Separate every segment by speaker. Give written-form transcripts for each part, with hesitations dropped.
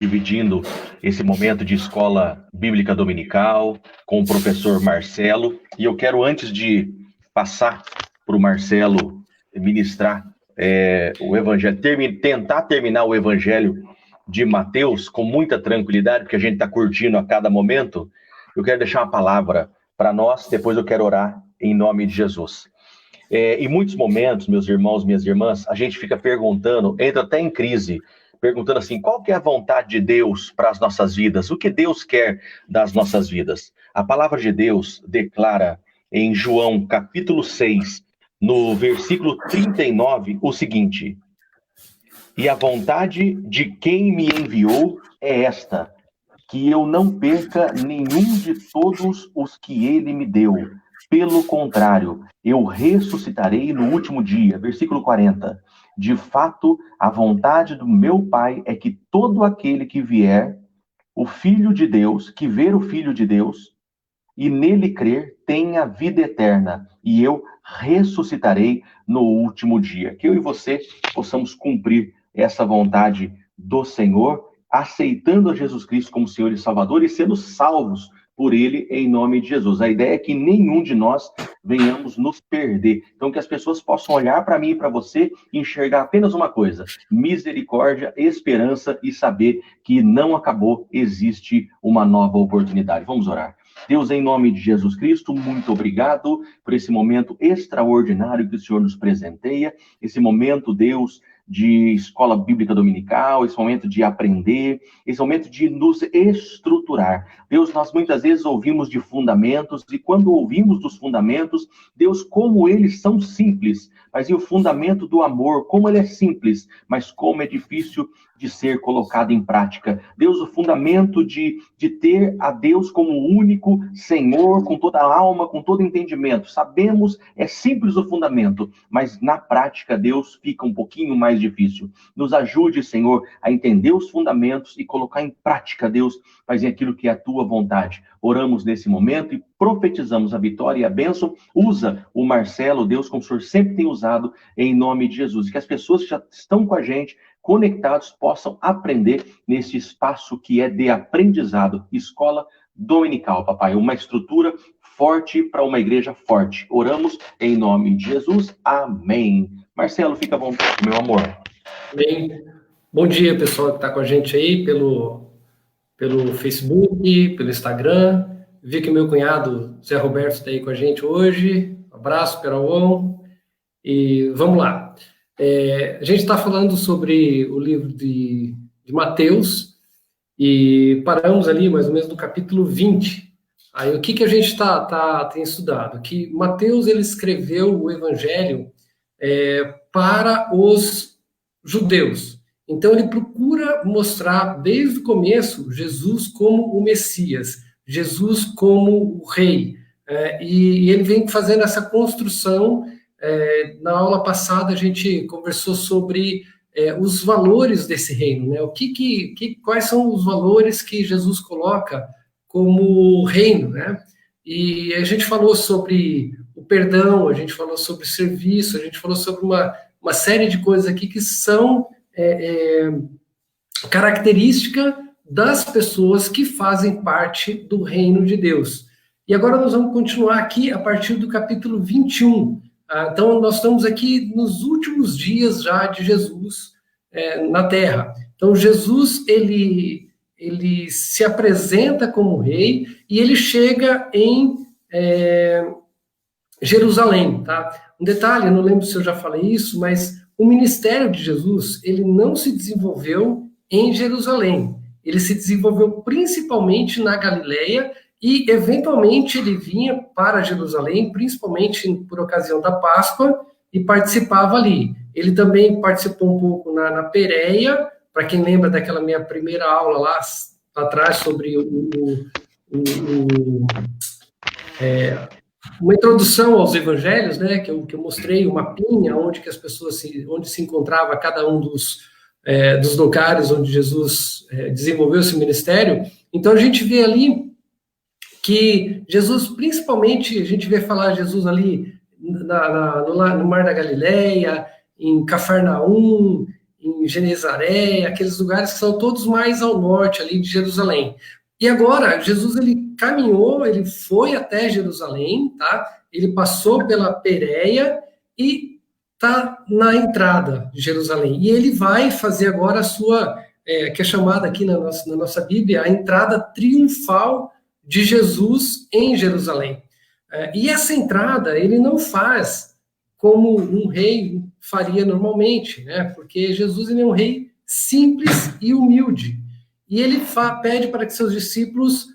Speaker 1: dividindo esse momento de escola bíblica dominical com o professor Marcelo. E eu quero, antes de passar para o Marcelo ministrar o evangelho, tentar terminar o evangelho de Mateus com muita tranquilidade, porque a gente está curtindo a cada momento, eu quero deixar uma palavra para nós, depois eu quero orar em nome de Jesus. Em muitos momentos, meus irmãos, minhas irmãs, a gente fica perguntando, entra até em crise, perguntando assim, qual que é a vontade de Deus para as nossas vidas? O que Deus quer das nossas vidas? A palavra de Deus declara em João, capítulo 6, no versículo 39, o seguinte: e a vontade de quem me enviou é esta, que eu não perca nenhum de todos os que ele me deu. Pelo contrário, eu ressuscitarei no último dia. Versículo 40. De fato, a vontade do meu Pai é que todo aquele que vier, o Filho de Deus, que ver o Filho de Deus, e nele crer, tenha vida eterna, e eu ressuscitarei no último dia. Que eu e você possamos cumprir essa vontade do Senhor, aceitando a Jesus Cristo como Senhor e Salvador e sendo salvos por Ele em nome de Jesus. A ideia é que nenhum de nós venhamos nos perder. Então, que as pessoas possam olhar para mim e para você e enxergar apenas uma coisa: misericórdia, esperança e saber que não acabou, existe uma nova oportunidade. Vamos orar. Deus, em nome de Jesus Cristo, muito obrigado por esse momento extraordinário que o Senhor nos presenteia, esse momento, Deus, de escola bíblica dominical, esse momento de aprender, esse momento de nos estruturar. Deus, nós muitas vezes ouvimos de fundamentos, e quando ouvimos dos fundamentos, Deus, como eles são simples, mas e o fundamento do amor, como ele é simples, mas como é difícil de ser colocado em prática. Deus, o fundamento de ter a Deus como o único Senhor, com toda a alma, com todo entendimento. Sabemos, é simples o fundamento, mas na prática, Deus, fica um pouquinho mais difícil. Nos ajude, Senhor, a entender os fundamentos e colocar em prática, Deus, fazer aquilo que é a tua vontade. Oramos nesse momento e profetizamos a vitória e a bênção. Usa o Marcelo, Deus, como o Senhor sempre tem usado, em nome de Jesus. Que as pessoas que já estão com a gente, conectados, possam aprender nesse espaço que é de aprendizado, escola dominical, papai, uma estrutura forte para uma igreja forte. Oramos em nome de Jesus, amém. Marcelo, fica à vontade, meu amor.
Speaker 2: Bem, bom dia, pessoal que está com a gente aí pelo Facebook, pelo Instagram. Vi que meu cunhado Zé Roberto está aí com a gente hoje. Um abraço, Perauon. E vamos lá. A gente está falando sobre o livro de Mateus e paramos ali mais ou menos no capítulo 20. Aí o que a gente tem estudado? Que Mateus ele escreveu o evangelho para os judeus. Então ele procura mostrar desde o começo Jesus como o Messias, Jesus como o rei. E ele vem fazendo essa construção. Na aula passada a gente conversou sobre os valores desse reino, né? Quais são os valores que Jesus coloca como reino, né? E a gente falou sobre o perdão, a gente falou sobre serviço, a gente falou sobre uma série de coisas aqui que são característica das pessoas que fazem parte do reino de Deus. E agora nós vamos continuar aqui a partir do capítulo 21. Então, nós estamos aqui nos últimos dias já de Jesus na Terra. Então, Jesus, ele se apresenta como rei e ele chega em Jerusalém, tá? Um detalhe, eu não lembro se eu já falei isso, mas o ministério de Jesus, ele não se desenvolveu em Jerusalém. Ele se desenvolveu principalmente na Galileia e, eventualmente, ele vinha para Jerusalém, principalmente por ocasião da Páscoa, e participava ali. Ele também participou um pouco na Pérea, para quem lembra daquela minha primeira aula lá atrás sobre uma introdução aos evangelhos, né, que eu mostrei o mapinha onde que as pessoas onde se encontrava cada um dos lugares onde Jesus desenvolveu esse ministério. Então a gente vê ali que Jesus, principalmente, a gente vê falar Jesus ali no Mar da Galileia, em Cafarnaum, em Genezaré, aqueles lugares que são todos mais ao norte ali de Jerusalém. E agora, Jesus, ele caminhou, ele foi até Jerusalém, tá? Ele passou pela Pérea e está na entrada de Jerusalém. E ele vai fazer agora a sua, que é chamada aqui na nossa Bíblia, a entrada triunfal de Jesus em Jerusalém. E essa entrada ele não faz como um rei faria normalmente, né? Porque Jesus ele é um rei simples e humilde. E ele pede para que seus discípulos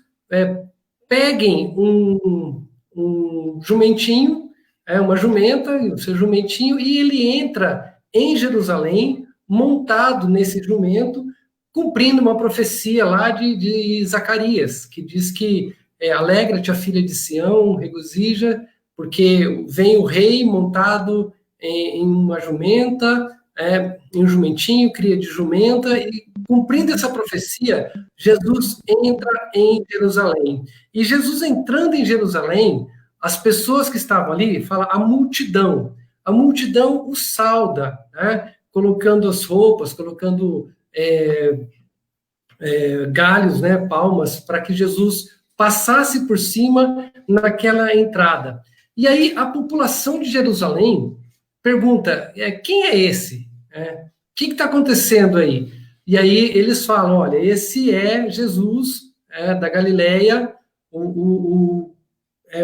Speaker 2: peguem um jumentinho, uma jumenta, o seu jumentinho, e ele entra em Jerusalém, montado nesse jumento, cumprindo uma profecia lá de Zacarias, que diz que alegra-te a filha de Sião, regozija, porque vem o rei montado em uma jumenta, em um jumentinho, cria de jumenta, e cumprindo essa profecia, Jesus entra em Jerusalém. E Jesus entrando em Jerusalém, as pessoas que estavam ali, fala a multidão o sauda, né? Colocando as roupas, colocando galhos, né, palmas, para que Jesus passasse por cima naquela entrada. E aí a população de Jerusalém pergunta, quem é esse? O que está acontecendo aí? E aí eles falam, olha, esse é Jesus da Galileia, o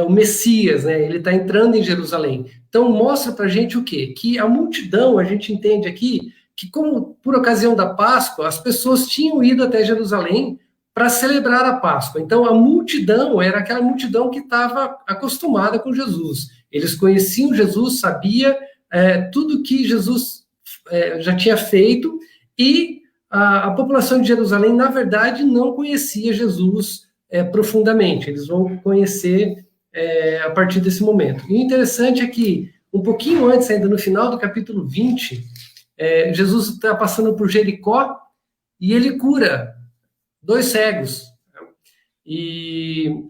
Speaker 2: Messias, né? Ele está entrando em Jerusalém. Então mostra para a gente o quê? Que a multidão, a gente entende aqui, que como por ocasião da Páscoa, as pessoas tinham ido até Jerusalém para celebrar a Páscoa. Então a multidão era aquela multidão que estava acostumada com Jesus. Eles conheciam Jesus, sabia tudo que Jesus já tinha feito, e a população de Jerusalém, na verdade, não conhecia Jesus profundamente. Eles vão conhecer a partir desse momento. E o interessante é que, um pouquinho antes, ainda no final do capítulo 20, Jesus está passando por Jericó e ele cura 2 cegos. E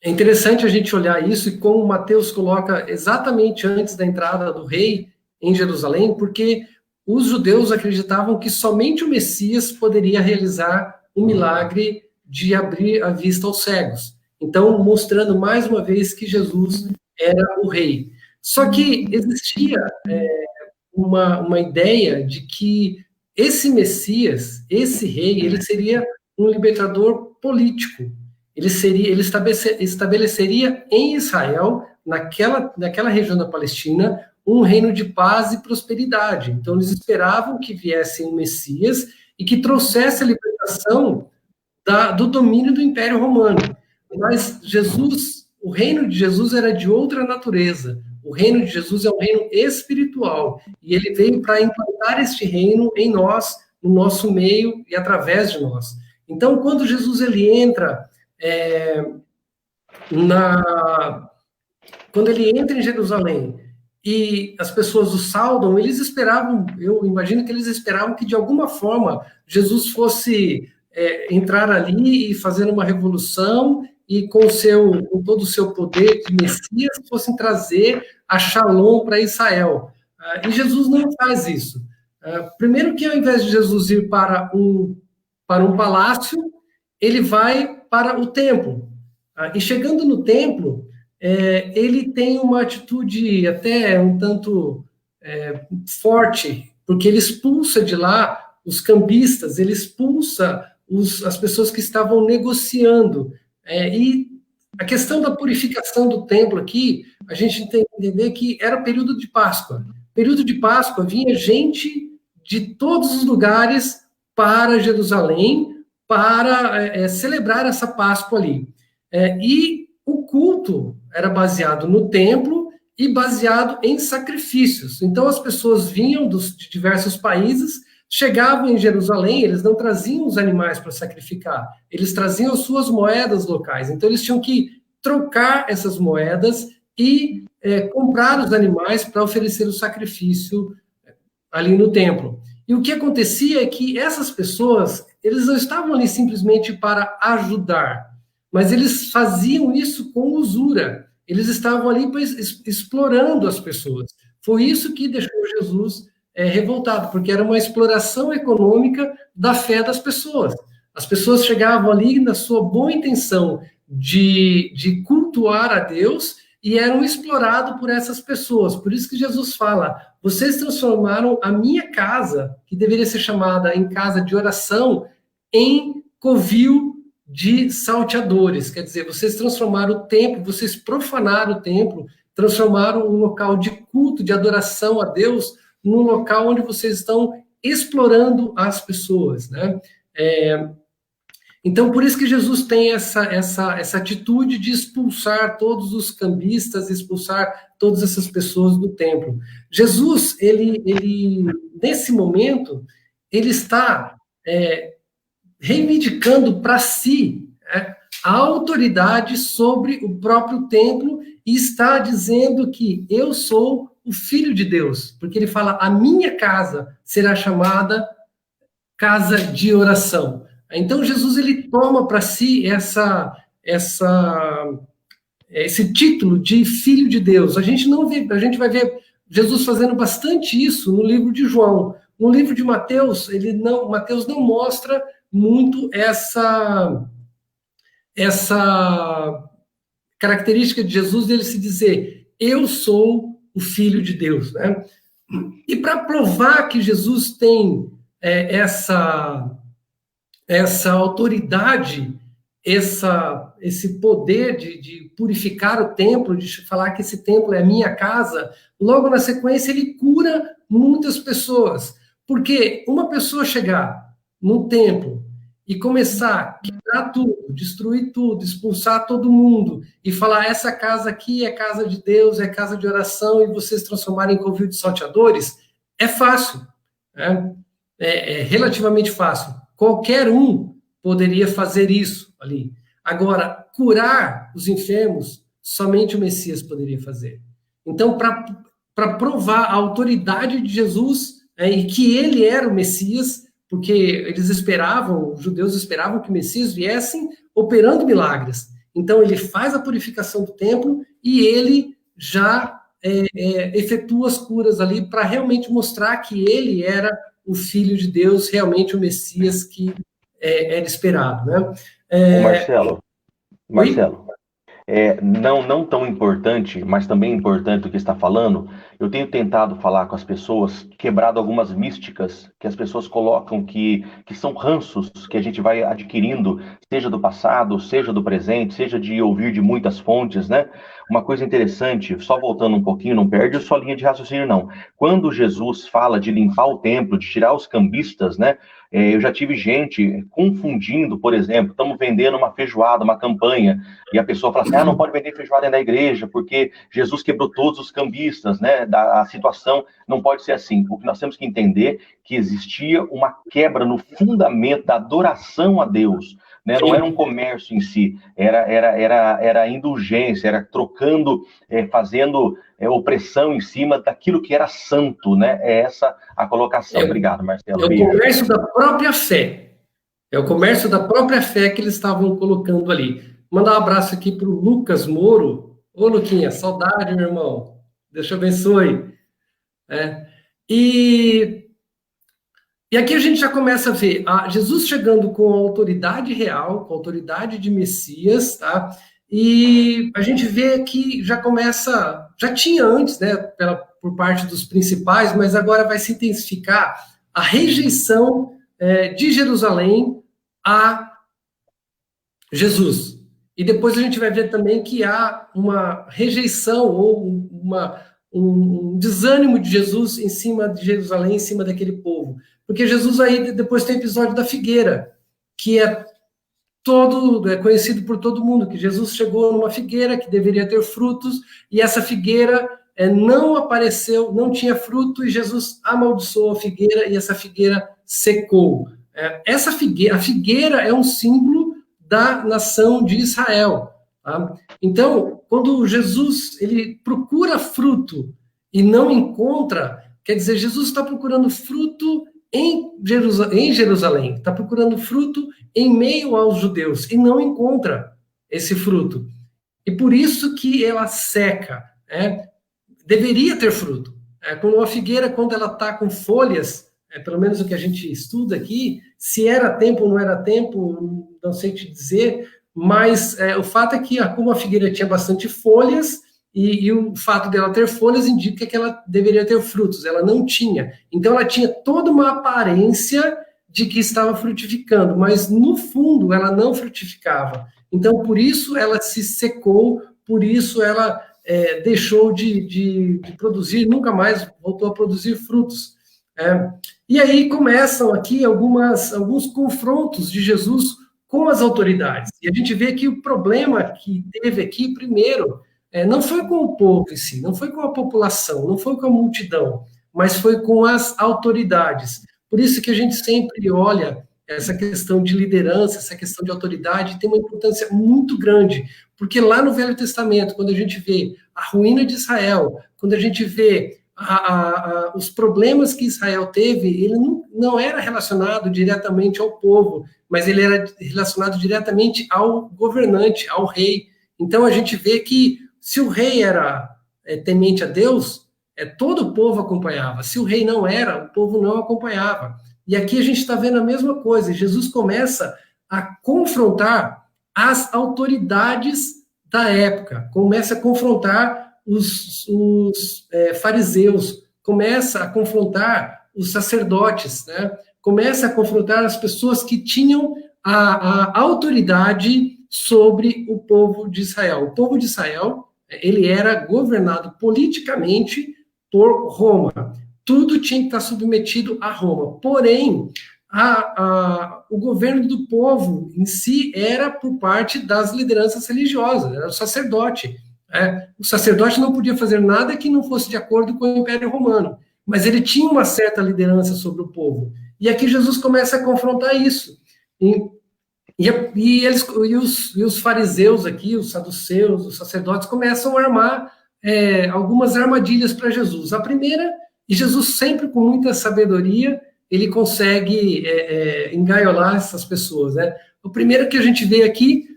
Speaker 2: é interessante a gente olhar isso, e como Mateus coloca exatamente antes da entrada do rei em Jerusalém, porque os judeus acreditavam que somente o Messias poderia realizar o milagre de abrir a vista aos cegos. Então, mostrando mais uma vez que Jesus era o rei. Só que existia uma ideia de que esse Messias, esse rei, ele seria um libertador político. Ele estabeleceria em Israel, naquela região da Palestina, um reino de paz e prosperidade. Então, eles esperavam que viesse um Messias e que trouxesse a libertação do domínio do Império Romano. Mas Jesus, o reino de Jesus era de outra natureza. O reino de Jesus é um reino espiritual. E ele veio para implantar este reino em nós, no nosso meio e através de nós. Então, quando Jesus ele entra quando ele entra em Jerusalém e as pessoas o saudam, eles esperavam, eu imagino que eles esperavam que de alguma forma Jesus fosse entrar ali e fazer uma revolução e com todo o seu poder de Messias fossem trazer a Shalom para Israel. E Jesus não faz isso. Primeiro que ao invés de Jesus ir para um palácio, ele vai para o templo. E chegando no templo, ele tem uma atitude até um tanto forte, porque ele expulsa de lá os cambistas, ele expulsa as pessoas que estavam negociando. E a questão da purificação do templo aqui, a gente tem que entender que era período de Páscoa. Período de Páscoa vinha gente de todos os lugares para Jerusalém para celebrar essa Páscoa ali. E o culto era baseado no templo e baseado em sacrifícios. Então as pessoas vinham de diversos países, chegavam em Jerusalém, eles não traziam os animais para sacrificar, eles traziam as suas moedas locais. Então eles tinham que trocar essas moedas e comprar os animais para oferecer o sacrifício ali no templo. E o que acontecia é que essas pessoas, eles não estavam ali simplesmente para ajudar, mas eles faziam isso com usura. Eles estavam ali explorando as pessoas. Foi isso que deixou Jesus revoltado, porque era uma exploração econômica da fé das pessoas. As pessoas chegavam ali na sua boa intenção de cultuar a Deus e eram explorados por essas pessoas. Por isso que Jesus fala, vocês transformaram a minha casa, que deveria ser chamada em casa de oração, em covil de salteadores. Quer dizer, vocês transformaram o templo, vocês profanaram o templo, transformaram um local de culto, de adoração a Deus, num local onde vocês estão explorando as pessoas, né? Então, por isso que Jesus tem essa atitude de expulsar todos os cambistas, expulsar todas essas pessoas do templo. Jesus, ele nesse momento, ele está reivindicando para si a autoridade sobre o próprio templo e está dizendo que eu sou o Filho de Deus, porque ele fala, a minha casa será chamada casa de oração. Então, Jesus, ele toma para si esse título de Filho de Deus. A gente vai ver Jesus fazendo bastante isso no livro de João. No livro de Mateus, Mateus não mostra muito essa característica de Jesus dele se dizer, eu sou o Filho de Deus, né? E para provar que Jesus tem essa autoridade, esse poder de purificar o templo, de falar que esse templo é a minha casa, logo na sequência ele cura muitas pessoas. Porque uma pessoa chegar no templo e começar a quebrar tudo, destruir tudo, expulsar todo mundo, e falar, essa casa aqui é casa de Deus, é casa de oração, e vocês transformarem em covil de salteadores, é fácil, né? É relativamente fácil. Qualquer um poderia fazer isso ali. Agora, curar os enfermos, somente o Messias poderia fazer. Então, para provar a autoridade de Jesus, e que ele era o Messias, porque eles esperavam, os judeus esperavam que o Messias viesse operando milagres. Então, ele faz a purificação do templo e ele já efetua as curas ali para realmente mostrar que ele era o Filho de Deus, realmente o Messias que era esperado, né?
Speaker 1: Marcelo, não tão importante, mas também importante o que está falando, eu tenho tentado falar com as pessoas, quebrado algumas místicas que as pessoas colocam que são ranços que a gente vai adquirindo, seja do passado, seja do presente, seja de ouvir de muitas fontes, né? Uma coisa interessante, só voltando um pouquinho, não perde a sua linha de raciocínio, não. Quando Jesus fala de limpar o templo, de tirar os cambistas, né? Eu já tive gente confundindo, por exemplo, estamos vendendo uma feijoada, uma campanha, e a pessoa fala assim, não pode vender feijoada dentro da igreja, porque Jesus quebrou todos os cambistas, né? A situação não pode ser assim. O que nós temos que entender é que existia uma quebra no fundamento da adoração a Deus, né? Não era um comércio em si, era indulgência, era trocando, fazendo opressão em cima daquilo que era santo, né? É essa a colocação. Obrigado, Marcelo.
Speaker 2: É o comércio da própria fé. É o comércio da própria fé que eles estavam colocando ali. Mandar um abraço aqui para o Lucas Moro. Ô, Luquinha, saudade, meu irmão. Deus te abençoe. E aqui a gente já começa a ver Jesus chegando com a autoridade real, com a autoridade de Messias, tá? E a gente vê que já tinha antes, né, por parte dos principais, mas agora vai se intensificar a rejeição de Jerusalém a Jesus. E depois a gente vai ver também que há uma rejeição ou um desânimo de Jesus em cima de Jerusalém, em cima daquele povo. Porque Jesus aí depois tem o episódio da figueira, que é conhecido por todo mundo, que Jesus chegou numa figueira que deveria ter frutos, e essa figueira não apareceu, não tinha fruto, e Jesus amaldiçoou a figueira, e essa figueira secou. A figueira é um símbolo da nação de Israel. Tá? Então, quando Jesus ele procura fruto e não encontra, quer dizer, Jesus está procurando fruto em Jerusalém, está procurando fruto em meio aos judeus e não encontra esse fruto. E por isso que ela seca. Deveria ter fruto. Como uma figueira, quando ela está com folhas, pelo menos o que a gente estuda aqui, se era tempo ou não era tempo, não sei te dizer, mas o fato é que como a figueira tinha bastante folhas, e o fato dela ter folhas indica que ela deveria ter frutos, ela não tinha. Então ela tinha toda uma aparência de que estava frutificando, mas no fundo ela não frutificava. Então por isso ela se secou, por isso ela deixou de produzir, nunca mais voltou a produzir frutos. E aí começam aqui alguns confrontos de Jesus com as autoridades. E a gente vê que o problema que teve aqui, primeiro, não foi com o povo em si, não foi com a população, não foi com a multidão, mas foi com as autoridades. Por isso que a gente sempre olha essa questão de liderança, essa questão de autoridade, tem uma importância muito grande, porque lá no Velho Testamento, quando a gente vê a ruína de Israel, quando a gente vê os problemas que Israel teve, ele não era relacionado diretamente ao povo, mas ele era relacionado diretamente ao governante, ao rei. Então a gente vê que se o rei era temente a Deus, todo o povo acompanhava. Se o rei não era, o povo não acompanhava. E aqui a gente está vendo a mesma coisa. Jesus começa a confrontar as autoridades da época, começa a confrontar os fariseus, começa a confrontar os sacerdotes, né? Começa a confrontar as pessoas que tinham a autoridade sobre o povo de Israel. O povo de Israel, ele era governado politicamente por Roma. Tudo tinha que estar submetido a Roma. Porém, o governo do povo em si era por parte das lideranças religiosas, era o sacerdote. O sacerdote não podia fazer nada que não fosse de acordo com o Império Romano, mas ele tinha uma certa liderança sobre o povo. E aqui Jesus começa a confrontar isso. E os fariseus aqui, os saduceus, os sacerdotes, começam a armar algumas armadilhas para Jesus. A primeira, e Jesus sempre com muita sabedoria, ele consegue engaiolar essas pessoas, né? O primeiro que a gente vê aqui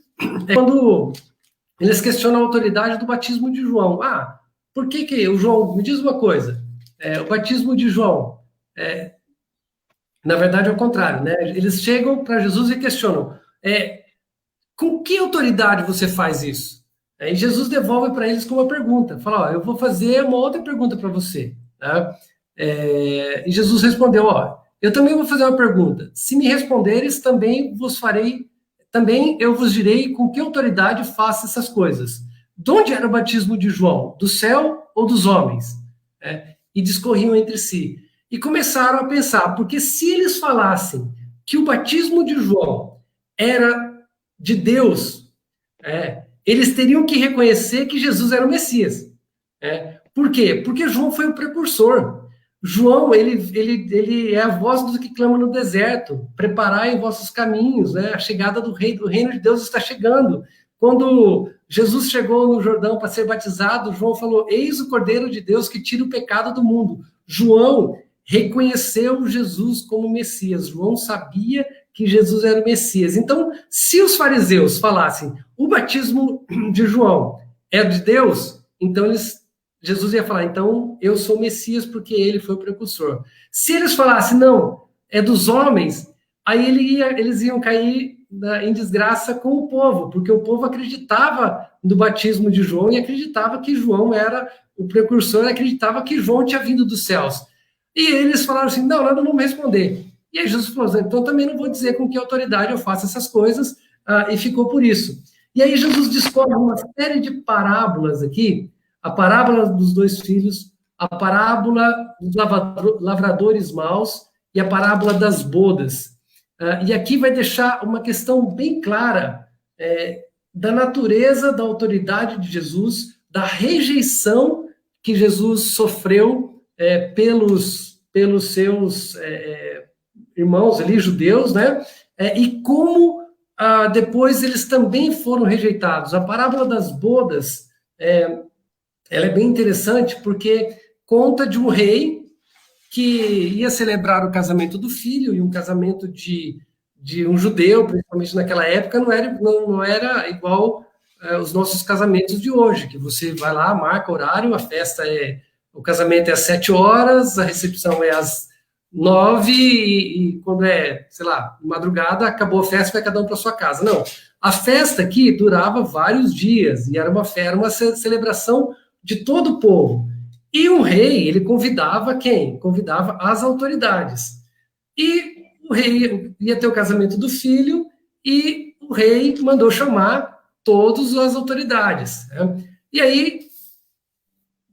Speaker 2: é quando eles questionam a autoridade do batismo de João. Por que o João... Me diz uma coisa, o batismo de João, na verdade é o contrário, né? Eles chegam para Jesus e questionam, com que autoridade você faz isso? E Jesus devolve para eles com uma pergunta, fala, eu vou fazer uma outra pergunta para você. Tá? E Jesus respondeu, eu também vou fazer uma pergunta, se me responderes, também eu vos direi com que autoridade faço essas coisas. De onde era o batismo de João? Do céu ou dos homens? E discorriam entre si. E começaram a pensar, porque se eles falassem que o batismo de João era de Deus, eles teriam que reconhecer que Jesus era o Messias. Por quê? Porque João foi o precursor. João, ele é a voz do que clama no deserto, preparai vossos caminhos, né? A chegada do reino de Deus está chegando. Quando Jesus chegou no Jordão para ser batizado, João falou, eis o Cordeiro de Deus que tira o pecado do mundo. João reconheceu Jesus como Messias, João sabia que Jesus era o Messias. Então, se os fariseus falassem, o batismo de João é de Deus, então Jesus ia falar, então eu sou o Messias porque ele foi o precursor. Se eles falassem, não, é dos homens, aí eles iam cair em desgraça com o povo, porque o povo acreditava no batismo de João e acreditava que João era o precursor, acreditava que João tinha vindo dos céus. E eles falaram assim, não, nós não vamos responder. E aí Jesus falou, então também não vou dizer com que autoridade eu faço essas coisas, e ficou por isso. E aí Jesus discorre uma série de parábolas aqui, a parábola dos 2 filhos, a parábola dos lavradores maus e a parábola das bodas. E aqui vai deixar uma questão bem clara da natureza da autoridade de Jesus, da rejeição que Jesus sofreu pelos seus irmãos ali, judeus, né? E como depois eles também foram rejeitados. A parábola das bodas, ela é bem interessante porque conta de um rei que ia celebrar o casamento do filho, e um casamento de um judeu, principalmente naquela época, não era igual os nossos casamentos de hoje, que você vai lá, marca horário, a festa é o casamento é às 7 horas, a recepção é às 9 e quando é, sei lá, madrugada, acabou a festa, vai cada um para sua casa. Não, a festa aqui durava vários dias e era uma celebração de todo o povo. E o rei, ele convidava quem? Convidava as autoridades. E o rei ia ter o casamento do filho e o rei mandou chamar todas as autoridades. Né? E aí,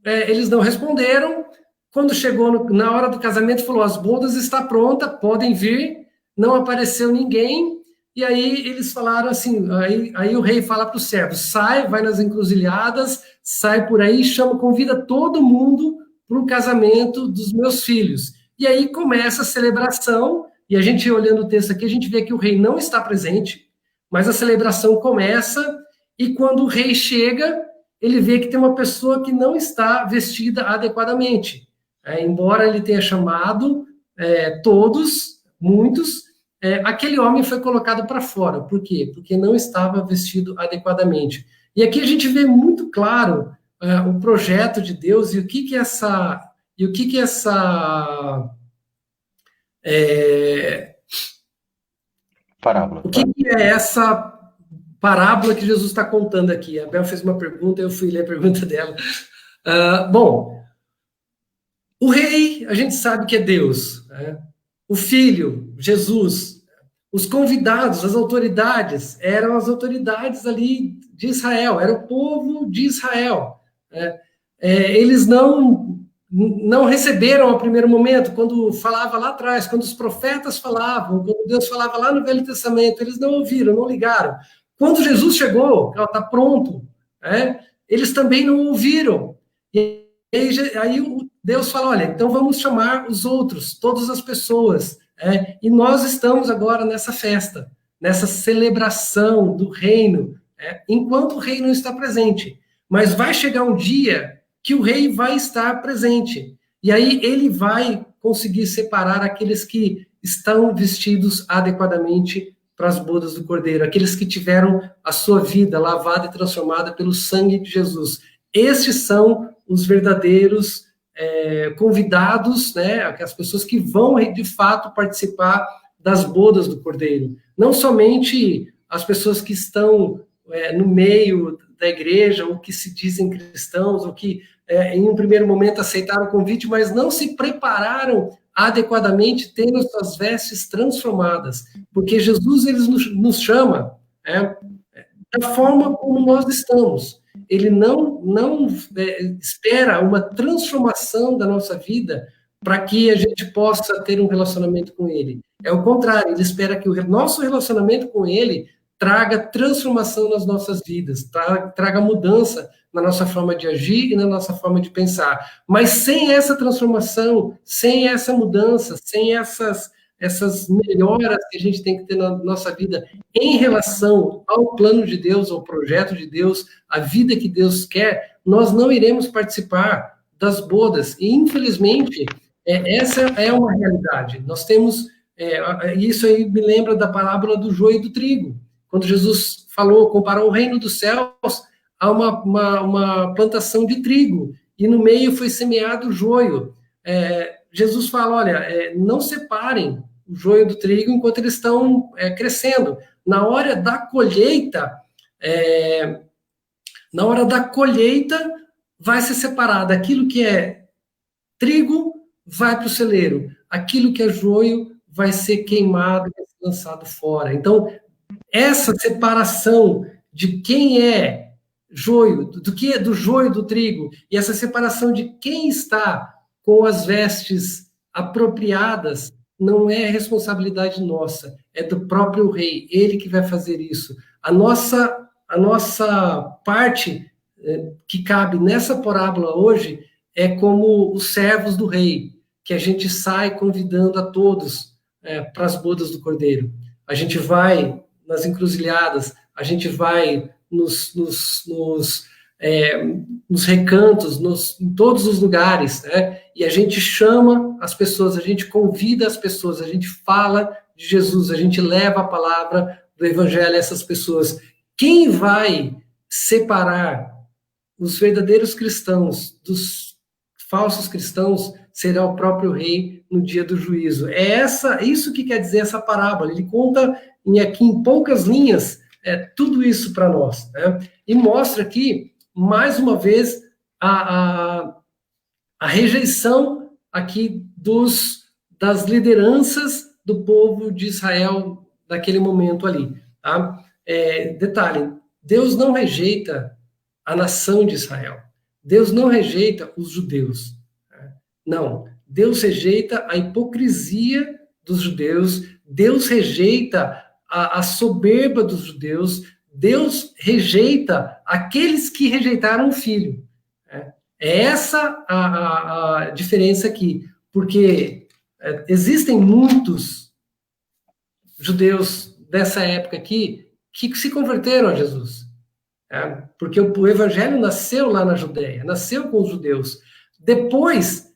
Speaker 2: eles não responderam. Quando chegou na hora do casamento, falou, as bodas estão prontas, podem vir. Não apareceu ninguém. E aí eles falaram assim, aí o rei fala para o servo, sai, vai nas encruzilhadas, sai por aí, convida todo mundo para o casamento dos meus filhos. E aí começa a celebração, e a gente, olhando o texto aqui, a gente vê que o rei não está presente, mas a celebração começa, e quando o rei chega, ele vê que tem uma pessoa que não está vestida adequadamente. Embora ele tenha chamado todos, muitos, aquele homem foi colocado para fora. Por quê? Porque não estava vestido adequadamente. E aqui a gente vê muito claro o projeto de Deus e o que essa
Speaker 1: parábola.
Speaker 2: O que é essa parábola que Jesus está contando aqui? A Bel fez uma pergunta, eu fui ler a pergunta dela. Bom, o rei, a gente sabe que é Deus, né? O filho, Jesus, os convidados, as autoridades, eram as autoridades ali de Israel, era o povo de Israel. Né? Eles não receberam ao primeiro momento, quando falava lá atrás, quando os profetas falavam, quando Deus falava lá no Velho Testamento, eles não ouviram, não ligaram. Quando Jesus chegou, está pronto, eles também não ouviram. E aí Deus fala, olha, então vamos chamar os outros, todas as pessoas, e nós estamos agora nessa festa, nessa celebração do reino, enquanto o rei não está presente. Mas vai chegar um dia que o rei vai estar presente, e aí ele vai conseguir separar aqueles que estão vestidos adequadamente para as bodas do Cordeiro, aqueles que tiveram a sua vida lavada e transformada pelo sangue de Jesus. Estes são os verdadeiros convidados, né, as pessoas que vão, de fato, participar das bodas do Cordeiro. Não somente as pessoas que estão no meio da igreja, ou que se dizem cristãos, ou que, em um primeiro momento, aceitaram o convite, mas não se prepararam adequadamente, tendo suas vestes transformadas. Porque Jesus, ele nos chama da forma como nós estamos. Ele não espera uma transformação da nossa vida para que a gente possa ter um relacionamento com ele. É o contrário, ele espera que o nosso relacionamento com ele traga transformação nas nossas vidas, traga mudança na nossa forma de agir e na nossa forma de pensar. Mas sem essa transformação, sem essa mudança, sem essas melhoras que a gente tem que ter na nossa vida em relação ao plano de Deus, ao projeto de Deus, à vida que Deus quer, nós não iremos participar das bodas. E, infelizmente, essa é uma realidade. Nós temos, isso aí me lembra da parábola do joio e do trigo. Quando Jesus comparou o reino dos céus a uma plantação de trigo, e no meio foi semeado o joio. Jesus fala, olha, não separem o joio do trigo enquanto eles estão crescendo. Na hora da colheita, vai ser separado. Aquilo que é trigo vai para o celeiro. Aquilo que é joio vai ser queimado, vai ser lançado fora. Então, essa separação de quem é joio, do que é do joio do trigo, e essa separação de quem está com as vestes apropriadas, não é responsabilidade nossa, é do próprio rei, ele que vai fazer isso. A nossa parte que cabe nessa parábola hoje é como os servos do rei, que a gente sai convidando a todos para as bodas do Cordeiro. A gente vai nas encruzilhadas, a gente vai nos recantos, em todos os lugares, né? E a gente chama as pessoas, a gente convida as pessoas, a gente fala de Jesus, a gente leva a palavra do Evangelho a essas pessoas. Quem vai separar os verdadeiros cristãos dos falsos cristãos, será o próprio rei no dia do juízo. É isso que quer dizer essa parábola. Ele conta aqui em poucas linhas tudo isso para nós, né? E mostra aqui, mais uma vez, a rejeição aqui das lideranças do povo de Israel naquele momento ali, tá? Detalhe, Deus não rejeita a nação de Israel. Deus não rejeita os judeus. Não. Deus rejeita a hipocrisia dos judeus. Deus rejeita a soberba dos judeus. Deus rejeita aqueles que rejeitaram o filho. É essa a diferença aqui. Porque existem muitos judeus dessa época aqui que se converteram a Jesus. Porque o evangelho nasceu lá na Judéia, nasceu com os judeus. Depois,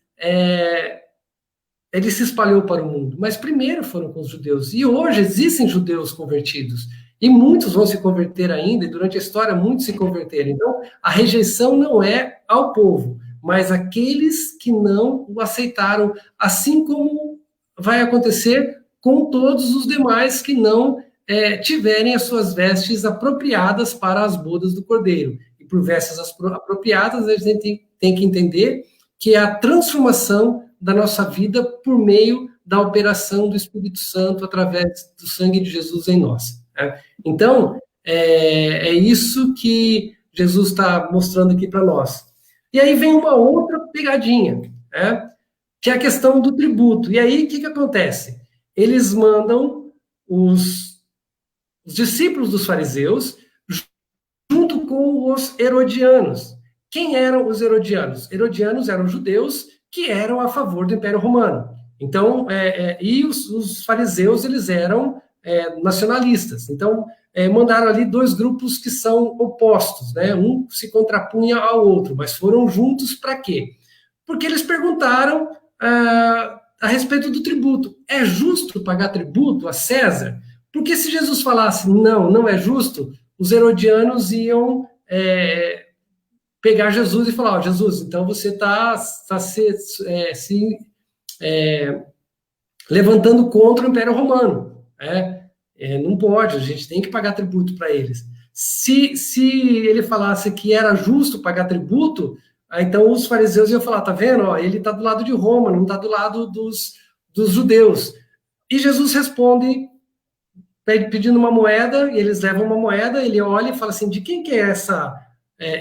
Speaker 2: ele se espalhou para o mundo, mas primeiro foram com os judeus. E hoje existem judeus convertidos. E muitos vão se converter ainda, e durante a história muitos se converteram. Então, a rejeição não é ao povo, mas aqueles que não o aceitaram, assim como vai acontecer com todos os demais que não tiverem as suas vestes apropriadas para as bodas do Cordeiro. E por vestes apropriadas, a gente tem que entender que é a transformação da nossa vida por meio da operação do Espírito Santo através do sangue de Jesus em nós. Então, é isso que Jesus está mostrando aqui para nós. E aí vem uma outra pegadinha, que é a questão do tributo. E aí, o que acontece? Eles mandam os discípulos dos fariseus junto com os herodianos. Quem eram os herodianos? Herodianos eram judeus que eram a favor do Império Romano. Então, e os fariseus, eles eram nacionalistas. Então, mandaram ali dois grupos que são opostos, né? Um se contrapunha ao outro, mas foram juntos para quê? Porque eles perguntaram a respeito do tributo. É justo pagar tributo a César? Porque se Jesus falasse, não é justo, os herodianos iam pegar Jesus e falar, Jesus, então você está se levantando contra o Império Romano. Não pode, a gente tem que pagar tributo para eles. Se ele falasse que era justo pagar tributo, então os fariseus iam falar, tá vendo? Ele está do lado de Roma, não está do lado dos judeus. E Jesus responde pedindo uma moeda, e eles levam uma moeda, ele olha e fala assim, de quem que é essa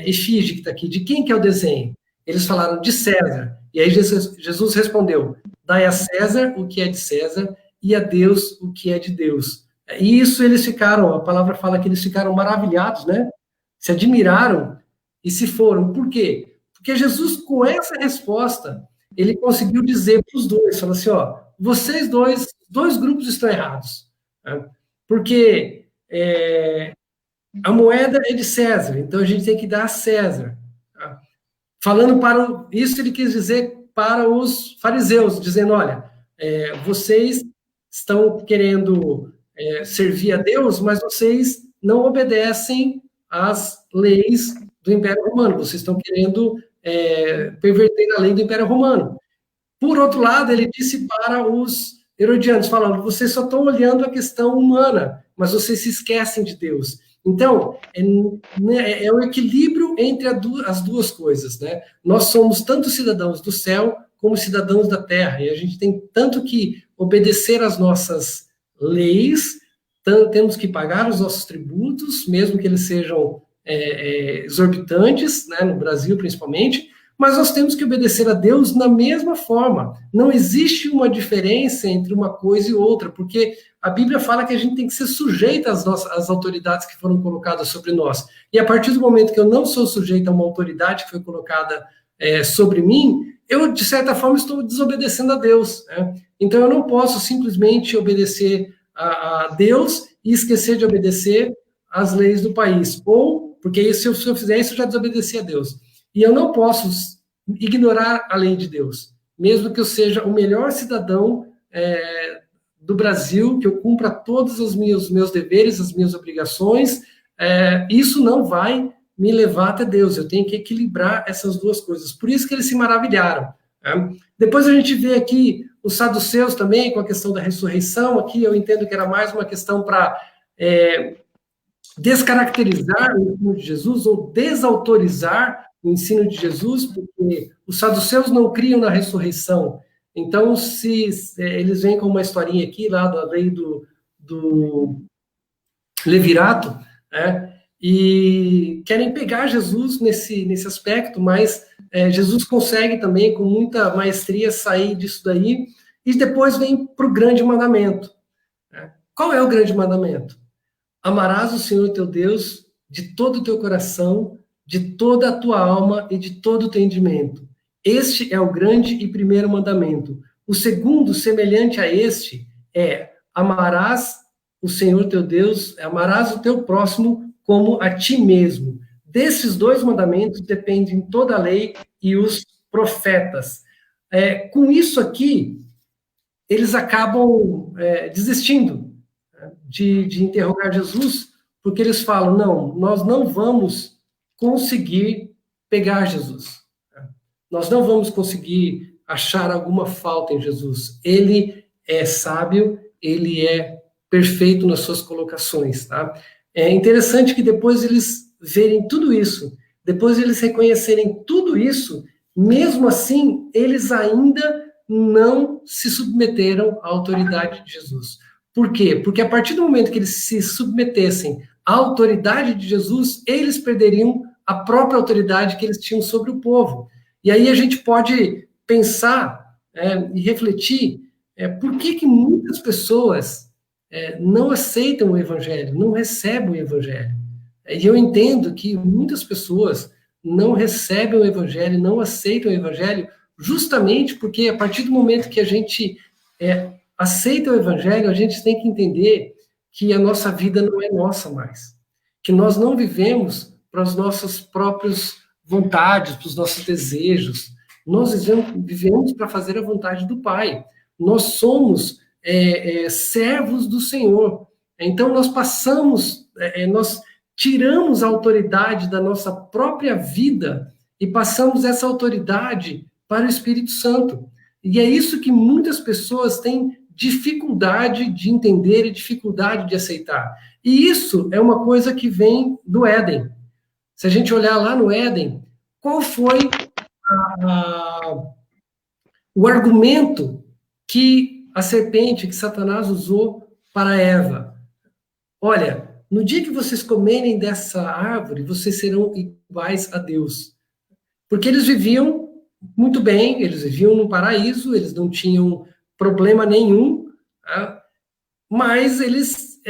Speaker 2: efígie que está aqui? De quem que é o desenho? Eles falaram, de César. E aí Jesus respondeu, dai a César o que é de César, e a Deus o que é de Deus. E isso eles ficaram, a palavra fala que eles ficaram maravilhados, né? Se admiraram e se foram. Por quê? Porque Jesus, com essa resposta, ele conseguiu dizer para os dois, falou assim, vocês dois grupos estão errados. Porque a moeda é de César, então a gente tem que dar a César. Falando isso ele quis dizer para os fariseus, dizendo, olha, vocês estão querendo servir a Deus, mas vocês não obedecem às leis do Império Romano, vocês estão querendo perverter a lei do Império Romano. Por outro lado, ele disse para os herodianos, falando, vocês só estão olhando a questão humana, mas vocês se esquecem de Deus. Então, é o equilíbrio entre as duas coisas, né? Nós somos tanto cidadãos do céu como cidadãos da terra, e a gente tem tanto que obedecer às nossas leis, temos que pagar os nossos tributos, mesmo que eles sejam exorbitantes, né, no Brasil principalmente, mas nós temos que obedecer a Deus na mesma forma. Não existe uma diferença entre uma coisa e outra, porque a Bíblia fala que a gente tem que ser sujeito às autoridades que foram colocadas sobre nós. E a partir do momento que eu não sou sujeito a uma autoridade que foi colocada sobre mim, eu, de certa forma, estou desobedecendo a Deus. Né? Então, eu não posso simplesmente obedecer a Deus e esquecer de obedecer às leis do país. Ou, porque se eu fizer isso, eu já desobedeci a Deus. E eu não posso ignorar a lei de Deus, mesmo que eu seja o melhor cidadão do Brasil, que eu cumpra todos os meus deveres, as minhas obrigações, isso não vai me levar até Deus, eu tenho que equilibrar essas duas coisas. Por isso que eles se maravilharam. Né? Depois a gente vê aqui os saduceus também, com a questão da ressurreição. Aqui eu entendo que era mais uma questão para descaracterizar o ensino de Jesus ou desautorizar o ensino de Jesus, porque os saduceus não criam na ressurreição. Então, se eles vêm com uma historinha aqui, lá da lei do Levirato, né, e querem pegar Jesus nesse aspecto, mas Jesus consegue também, com muita maestria, sair disso daí, e depois vem para o grande mandamento. Né? Qual é o grande mandamento? Amarás o Senhor teu Deus de todo o teu coração, de toda a tua alma e de todo o teu entendimento. Este é o grande e primeiro mandamento. O segundo, semelhante a este, é amarás o Senhor teu Deus, amarás o teu próximo como a ti mesmo. Desses dois mandamentos dependem toda a lei e os profetas. Com isso aqui, eles acabam desistindo de interrogar Jesus, porque eles falam, não, nós não vamos conseguir pegar Jesus. Nós não vamos conseguir achar alguma falta em Jesus. Ele é sábio, ele é perfeito nas suas colocações, tá? É interessante que depois eles verem tudo isso, depois eles reconhecerem tudo isso, mesmo assim, eles ainda não se submeteram à autoridade de Jesus. Por quê? Porque a partir do momento que eles se submetessem à autoridade de Jesus, eles perderiam a própria autoridade que eles tinham sobre o povo. E aí a gente pode pensar e refletir por que muitas pessoas não aceitam o evangelho, não recebem o evangelho. E eu entendo que muitas pessoas não recebem o evangelho, não aceitam o evangelho, justamente porque a partir do momento que a gente aceita o evangelho, a gente tem que entender que a nossa vida não é nossa mais. Que nós não vivemos para as nossas próprias vontades, para os nossos desejos. Nós vivemos para fazer a vontade do Pai. Nós somos servos do Senhor. Então, nós nós tiramos a autoridade da nossa própria vida e passamos essa autoridade para o Espírito Santo. E é isso que muitas pessoas têm dificuldade de entender e dificuldade de aceitar. E isso é uma coisa que vem do Éden. Se a gente olhar lá no Éden, qual foi o argumento que a serpente, que Satanás usou para Eva? Olha, no dia que vocês comerem dessa árvore, vocês serão iguais a Deus. Porque eles viviam muito bem, eles viviam no paraíso, eles não tinham problema nenhum, tá? Mas eles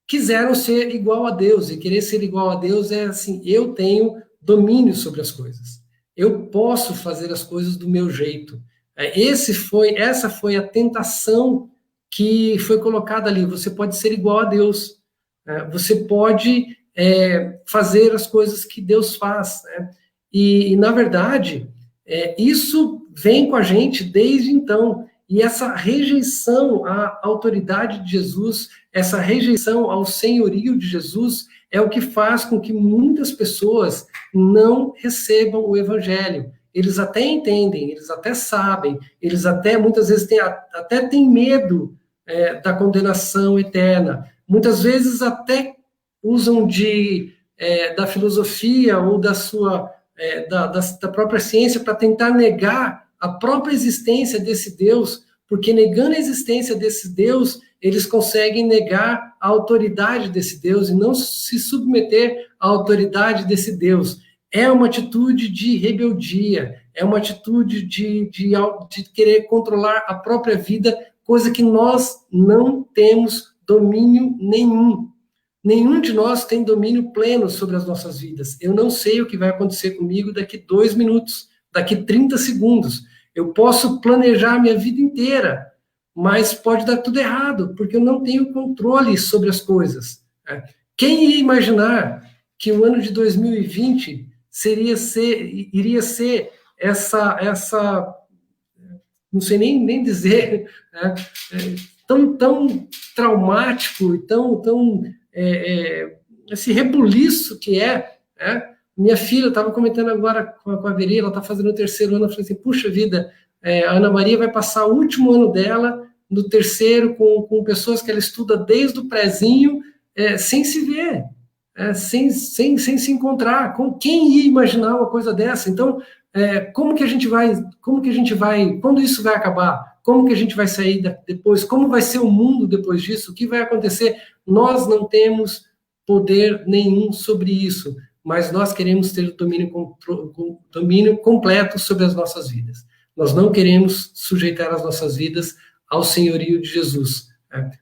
Speaker 2: quiseram ser igual a Deus, e querer ser igual a Deus é assim, eu tenho domínio sobre as coisas, eu posso fazer as coisas do meu jeito. Essa foi a tentação que foi colocada ali, você pode ser igual a Deus, você pode fazer as coisas que Deus faz, né? E na verdade, isso vem com a gente desde então. E essa rejeição à autoridade de Jesus, essa rejeição ao senhorio de Jesus, é o que faz com que muitas pessoas não recebam o evangelho. Eles até entendem, eles até sabem, eles até muitas vezes até têm medo da condenação eterna. Muitas vezes até usam da filosofia ou da sua da própria ciência para tentar negar a própria existência desse Deus, porque negando a existência desse Deus, eles conseguem negar a autoridade desse Deus e não se submeter à autoridade desse Deus. É uma atitude de rebeldia, é uma atitude de querer controlar a própria vida, coisa que nós não temos domínio nenhum. Nenhum de nós tem domínio pleno sobre as nossas vidas. Eu não sei o que vai acontecer comigo daqui 2 minutos, daqui 30 segundos. Eu posso planejar minha vida inteira, mas pode dar tudo errado, porque eu não tenho controle sobre as coisas. Quem ia imaginar que o ano de 2020 iria ser essa não sei nem dizer, né, tão traumático e tão esse rebuliço que né? Minha filha, eu estava comentando agora com a Veri, ela está fazendo o 3º ano, eu falei assim, puxa vida, a Ana Maria vai passar o último ano dela no 3º com pessoas que ela estuda desde o prézinho, sem se ver, sem se encontrar. Quem ia imaginar uma coisa dessa? Então, como que a gente vai, quando isso vai acabar? Como que a gente vai sair depois? Como vai ser o mundo depois disso? O que vai acontecer? Nós não temos poder nenhum sobre isso, mas nós queremos ter o domínio completo sobre as nossas vidas. Nós não queremos sujeitar as nossas vidas ao senhorio de Jesus.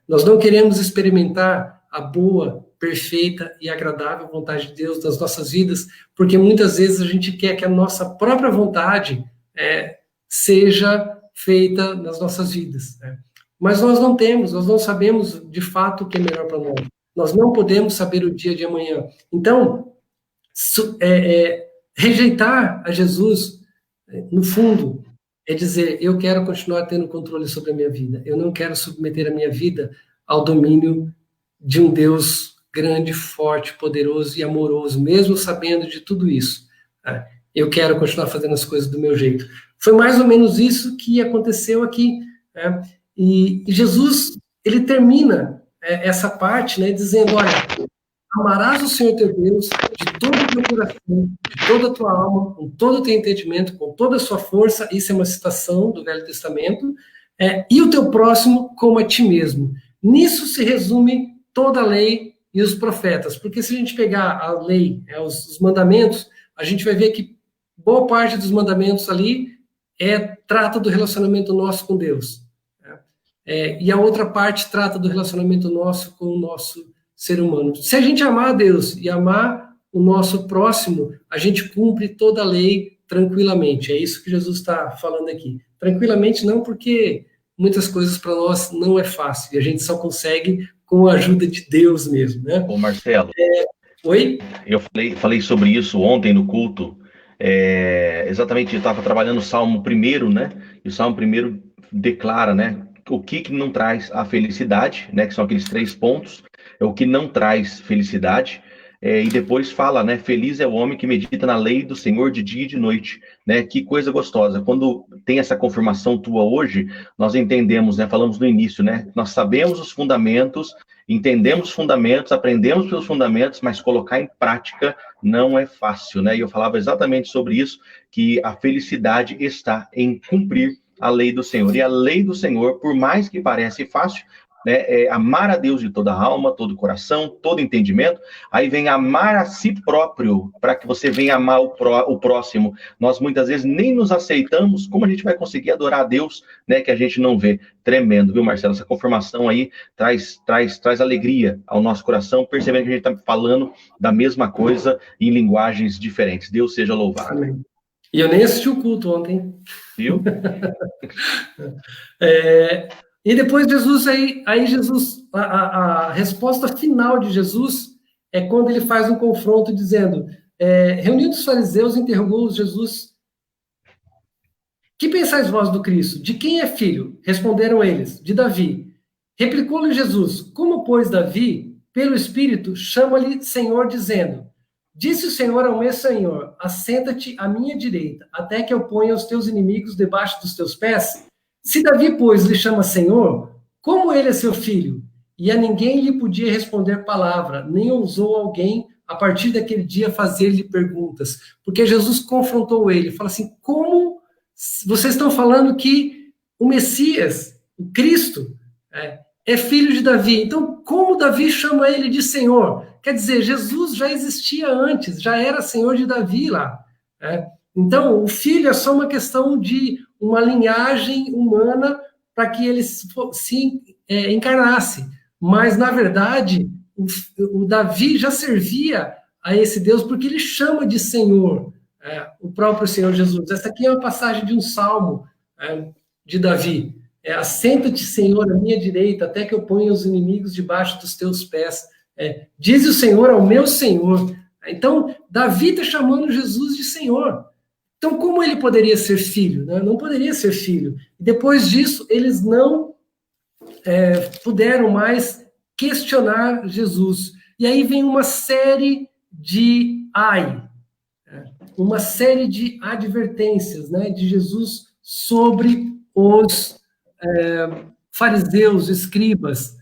Speaker 2: Nós não queremos experimentar a boa, perfeita e agradável vontade de Deus nas nossas vidas, porque muitas vezes a gente quer que a nossa própria vontade seja feita nas nossas vidas. Mas nós não sabemos de fato o que é melhor para nós. Nós não podemos saber o dia de amanhã. Então, rejeitar a Jesus, no fundo, é dizer, eu quero continuar tendo controle sobre a minha vida. Eu não quero submeter a minha vida ao domínio de um Deus grande, forte, poderoso e amoroso, mesmo sabendo de tudo isso. Eu quero continuar fazendo as coisas do meu jeito. Foi mais ou menos isso que aconteceu aqui. E Jesus, ele termina essa parte, né, dizendo, olha, amarás o Senhor teu Deus de todo o teu coração, de toda a tua alma, com todo o teu entendimento, com toda a sua força. Isso é uma citação do Velho Testamento. E o teu próximo como a ti mesmo. Nisso se resume toda a lei e os profetas. Porque se a gente pegar a lei, os mandamentos, a gente vai ver que boa parte dos mandamentos ali trata do relacionamento nosso com Deus. E a outra parte trata do relacionamento nosso com o nosso ser humano. Se a gente amar a Deus e amar o nosso próximo, a gente cumpre toda a lei tranquilamente. É isso que Jesus está falando aqui. Tranquilamente não, porque muitas coisas para nós não é fácil. E a gente só consegue com a ajuda de Deus mesmo, né?
Speaker 1: Ô Marcelo,
Speaker 2: oi?
Speaker 1: Eu falei sobre isso ontem no culto. Exatamente, eu estava trabalhando o Salmo 1º, né? E o Salmo 1º declara, né? O que não traz a felicidade, né? Que são aqueles 3 pontos. É o que não traz felicidade. E depois fala, né? Feliz é o homem que medita na lei do Senhor de dia e de noite, né? Que coisa gostosa. Quando tem essa confirmação tua hoje, nós entendemos, né? Falamos no início, né? Nós sabemos os fundamentos, entendemos os fundamentos, aprendemos pelos fundamentos, mas colocar em prática não é fácil, né? E eu falava exatamente sobre isso, que a felicidade está em cumprir a lei do Senhor. E a lei do Senhor, por mais que pareça fácil, né, amar a Deus de toda a alma, todo o coração, todo entendimento. Aí vem amar a si próprio, para que você venha amar o próximo. Nós muitas vezes nem nos aceitamos. Como a gente vai conseguir adorar a Deus, né, que a gente não vê? Tremendo, viu, Marcelo? Essa confirmação aí traz alegria ao nosso coração, percebendo que a gente está falando da mesma coisa em linguagens diferentes. Deus seja louvado.
Speaker 2: Amém. E eu nem assisti o culto ontem.
Speaker 1: Viu?
Speaker 2: E depois Jesus, aí Jesus, a resposta final de Jesus é quando ele faz um confronto dizendo, reunidos os fariseus, interrogou Jesus, que pensais vós do Cristo? De quem é filho? Responderam eles, de Davi. Replicou-lhe Jesus, como, pois, Davi, pelo Espírito, chama-lhe Senhor, dizendo, disse o Senhor ao meu Senhor, assenta-te à minha direita, até que eu ponha os teus inimigos debaixo dos teus pés? Se Davi, pois, lhe chama Senhor, como ele é seu filho? E a ninguém lhe podia responder palavra, nem ousou alguém, a partir daquele dia, fazer-lhe perguntas. Porque Jesus confrontou ele, fala assim, como vocês estão falando que o Messias, o Cristo, é filho de Davi? Então, como Davi chama ele de Senhor? Quer dizer, Jesus já existia antes, já era Senhor de Davi lá. Então, o filho é só uma questão de uma linhagem humana para que ele se encarnasse. Mas, na verdade, o Davi já servia a esse Deus porque ele chama de Senhor, o próprio Senhor Jesus. Essa aqui é uma passagem de um salmo de Davi. Assenta-te, Senhor, à minha direita, até que eu ponha os inimigos debaixo dos teus pés. Diz o Senhor ao meu Senhor. Então, Davi está chamando Jesus de Senhor. Então, como ele poderia ser filho? Né? Não poderia ser filho. Depois disso, eles não puderam mais questionar Jesus. E aí vem uma série de Ai, uma série de advertências, né, de Jesus sobre os fariseus, escribas.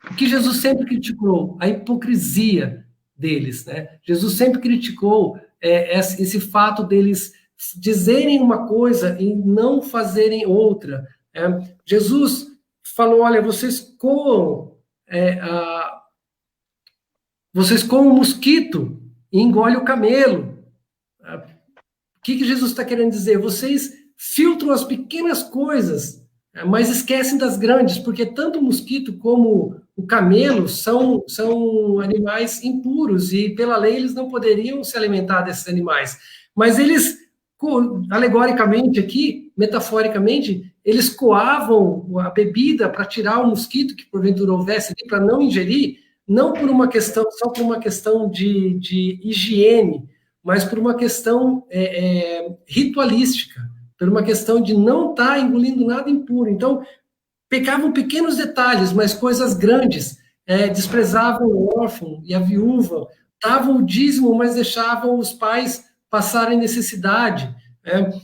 Speaker 2: O que Jesus sempre criticou? A hipocrisia deles, né? Jesus sempre criticou esse fato deles dizerem uma coisa e não fazerem outra. Jesus falou, olha, vocês coam o mosquito e engolem o camelo. O que Jesus está querendo dizer? Vocês filtram as pequenas coisas, mas esquecem das grandes, porque tanto o mosquito como o camelo são animais impuros, e pela lei eles não poderiam se alimentar desses animais. Mas eles, alegoricamente aqui, metaforicamente, eles coavam a bebida para tirar o mosquito que porventura houvesse ali, para não ingerir, não por uma questão, só por uma questão de higiene, mas por uma questão ritualística, por uma questão de não estar engolindo nada impuro. Então, pecavam pequenos detalhes, mas coisas grandes, desprezavam o órfão e a viúva, davam o dízimo, mas deixavam os pais passarem necessidade.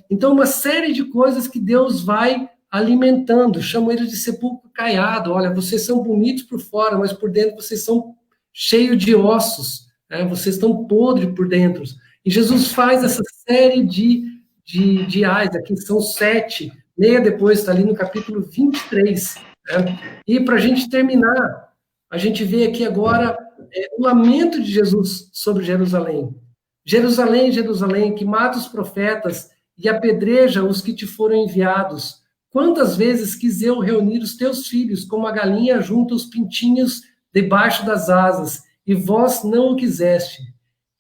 Speaker 2: Então, uma série de coisas que Deus vai alimentando, chamam eles de sepulcro caiado. Olha, vocês são bonitos por fora, mas por dentro vocês são cheios de ossos, vocês estão podres por dentro. E Jesus faz essa série de ais, aqui são 7, leia depois, está ali no capítulo 23. E para a gente terminar, a gente vê aqui agora o lamento de Jesus sobre Jerusalém. Jerusalém, Jerusalém, que mata os profetas e apedreja os que te foram enviados. Quantas vezes quis eu reunir os teus filhos, como a galinha junta os pintinhos debaixo das asas, e vós não o quiseste.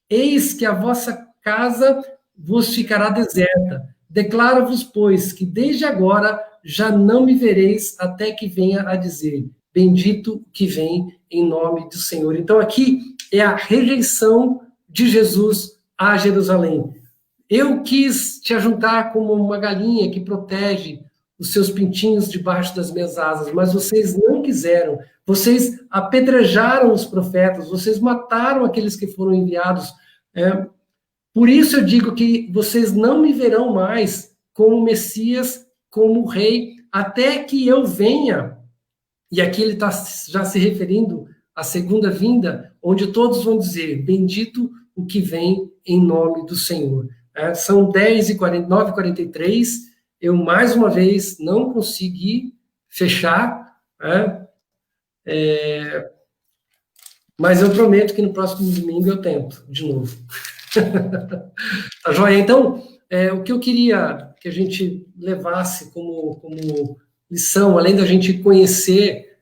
Speaker 2: Eis que a vossa casa vos ficará deserta. Declaro-vos, pois, que desde agora já não me vereis até que venha a dizer, bendito que vem em nome do Senhor. Então aqui é a rejeição de Jesus a Jerusalém. Eu quis te ajuntar como uma galinha que protege os seus pintinhos debaixo das minhas asas, mas vocês não quiseram. Vocês apedrejaram os profetas, vocês mataram aqueles que foram enviados. Por isso eu digo que vocês não me verão mais como Messias, como Rei, até que eu venha. E aqui ele está já se referindo à segunda vinda, onde todos vão dizer, bendito o que vem em nome do Senhor. São 9h43, eu mais uma vez não consegui fechar, mas eu prometo que no próximo domingo eu tento, de novo. Tá joia? Então, o que eu queria que a gente levasse como lição, além da gente conhecer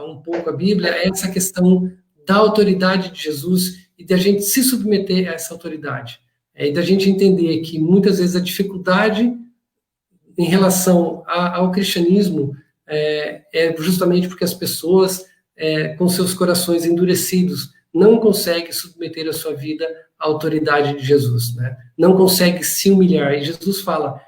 Speaker 2: um pouco a Bíblia, é essa questão da autoridade de Jesus e da gente se submeter a essa autoridade. E da gente entender que muitas vezes a dificuldade em relação ao cristianismo é justamente porque as pessoas, com seus corações endurecidos, não conseguem submeter a sua vida à autoridade de Jesus, né? Não conseguem se humilhar. E Jesus fala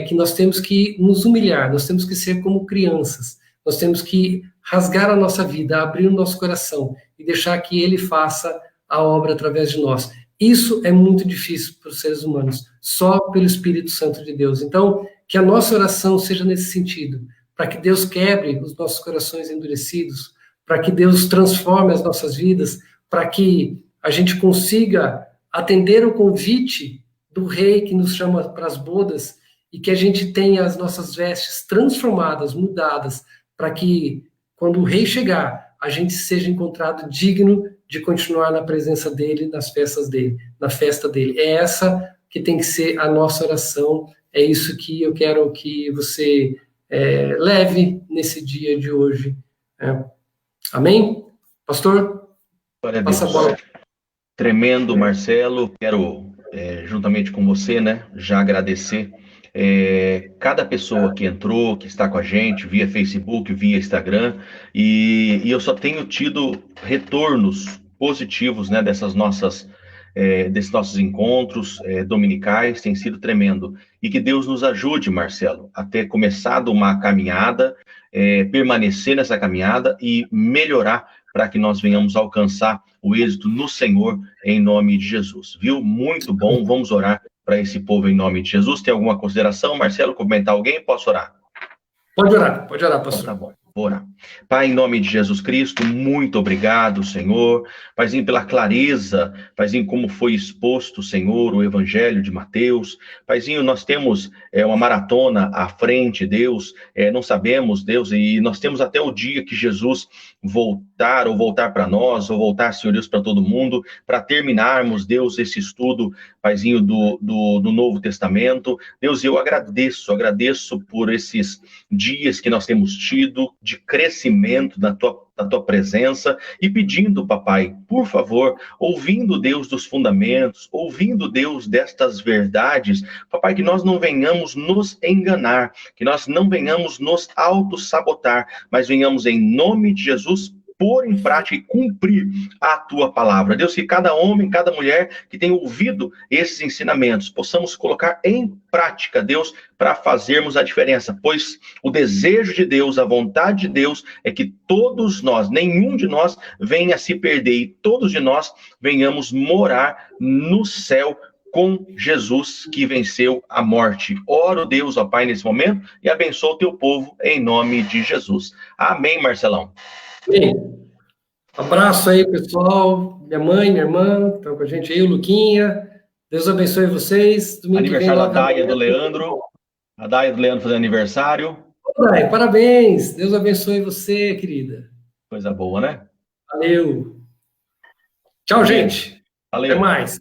Speaker 2: que nós temos que nos humilhar, nós temos que ser como crianças, nós temos que rasgar a nossa vida, abrir o nosso coração e deixar que Ele faça a obra através de nós. Isso é muito difícil para os seres humanos, só pelo Espírito Santo de Deus. Então, que a nossa oração seja nesse sentido, para que Deus quebre os nossos corações endurecidos, para que Deus transforme as nossas vidas, para que a gente consiga atender o convite do Rei que nos chama para as bodas e que a gente tenha as nossas vestes transformadas, mudadas, para que, quando o Rei chegar, a gente seja encontrado digno de continuar na presença dele, nas festas dele, na festa dele. É essa que tem que ser a nossa oração, é isso que eu quero que você leve nesse dia de hoje. Amém? Pastor?
Speaker 1: Glória a Deus. Passa a bola. Tremendo, Marcelo. Quero, juntamente com você, né, já agradecer cada pessoa que entrou, que está com a gente, via Facebook, via Instagram, e eu só tenho tido retornos positivos, né, desses nossos encontros dominicais, tem sido tremendo. E que Deus nos ajude, Marcelo, a ter começado uma caminhada, permanecer nessa caminhada e melhorar para que nós venhamos alcançar o êxito no Senhor, em nome de Jesus. Viu? Muito bom. Vamos orar para esse povo em nome de Jesus. Tem alguma consideração? Marcelo, comentar alguém? Posso orar?
Speaker 2: Pode orar, pastor.
Speaker 1: Então, tá bom. Vou orar. Pai, em nome de Jesus Cristo, muito obrigado, Senhor. Paizinho, pela clareza, Paizinho, como foi exposto, Senhor, o Evangelho de Mateus. Paizinho, nós temos uma maratona à frente, Deus, não sabemos, Deus, e nós temos até o dia que Jesus voltar para nós, ou voltar, Senhor Deus, para todo mundo, para terminarmos, Deus, esse estudo, Paizinho, do Novo Testamento. Deus, eu agradeço por esses dias que nós temos tido, de crescimento da tua presença, e pedindo, papai, por favor, ouvindo, Deus, dos fundamentos, ouvindo, Deus, destas verdades, papai, que nós não venhamos nos enganar, que nós não venhamos nos auto-sabotar, mas venhamos, em nome de Jesus, pôr em prática e cumprir a tua palavra. Deus, que cada homem, cada mulher que tem ouvido esses ensinamentos, possamos colocar em prática, Deus, para fazermos a diferença, pois o desejo de Deus, a vontade de Deus é que todos nós, nenhum de nós venha se perder e todos de nós venhamos morar no céu com Jesus que venceu a morte. Oro, Deus, ó Pai, nesse momento e abençoa o teu povo em nome de Jesus. Amém, Marcelão.
Speaker 2: Bem, abraço aí, pessoal. Minha mãe, minha irmã, que estão com a gente aí, o Luquinha. Deus abençoe vocês. Domingo
Speaker 1: aniversário da Daia do Leandro. A Daia do Leandro fazendo aniversário.
Speaker 2: Daia, parabéns. Deus abençoe você, querida.
Speaker 1: Coisa boa, né?
Speaker 2: Valeu. Tchau, gente.
Speaker 1: Valeu.
Speaker 2: Até mais.